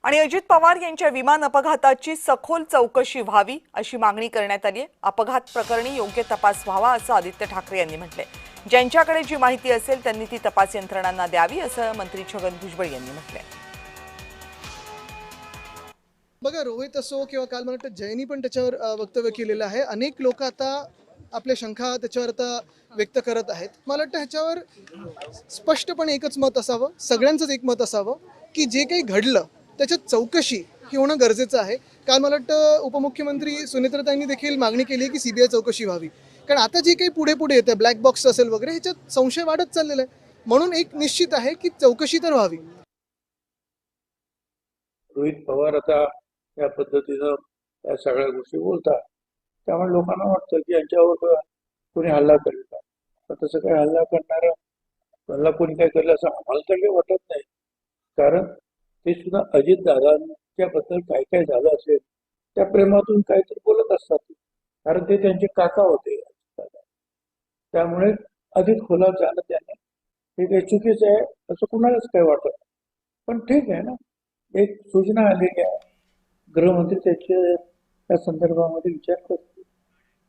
आणि अजित पवार यांच्या विमान अपघाताची सखोल चौकशी व्हावी अशी मागणी करण्यात आली आहे। अपघात प्रकरणी योग्य तपास व्हावा असं आदित्य ठाकरे यांनी म्हटलंय। ज्यांच्याकडे जी माहिती असेल त्यांनी ती तपास यंत्रणांना द्यावी असं मंत्री छगन भुजबळ यांनी म्हटलंय। बघा, रोहित असो किंवा काल मला वाटतं जयनी पण त्याच्यावर वक्तव्य केलेलं आहे। अनेक लोक आता आपल्या शंका त्याच्यावर आता व्यक्त करत आहेत। मला वाटतं ह्याच्यावर स्पष्टपणे एकच मत असावं, सगळ्यांचंच एक मत असावं की जे काही घडलं त्याच्यात चौकशी ही होणं गरजेचं आहे। काल मला वाटतं उपमुख्यमंत्री सुनेत्राताईंनी देखील मागणी केली आहे की सीबीआय चौकशी व्हावी, कारण आता जे काही पुढे पुढे येतं ब्लॅक बॉक्स असेल वगैरे ह्याच्यात संशय वाढत चाललेला आहे। म्हणून एक निश्चित आहे की चौकशी तर व्हावी। रोहित पवार आता या पद्धतीनं या सगळ्या गोष्टी बोलतात, त्यामुळे लोकांना वाटतं की यांच्यावर कोणी हल्ला करेल का। पण तसं काही हल्ला करणारं हल्ला कोणी काय केलं असं आम्हाला तर काही वाटत नाही, कारण ते सुद्धा अजितदादांच्या बद्दल काय काय झालं असेल त्या प्रेमातून काहीतरी बोलत असतात, कारण ते त्यांचे काका होते अजितदादा। त्यामुळे अधिक खोलात जाणं त्याने हे काही चुकीचं आहे असं कुणालाच काही वाटत नाही। पण ठीक आहे ना, एक सूचना आलेली आहे, गृहमंत्री त्याच्या त्या संदर्भामध्ये विचार करतील।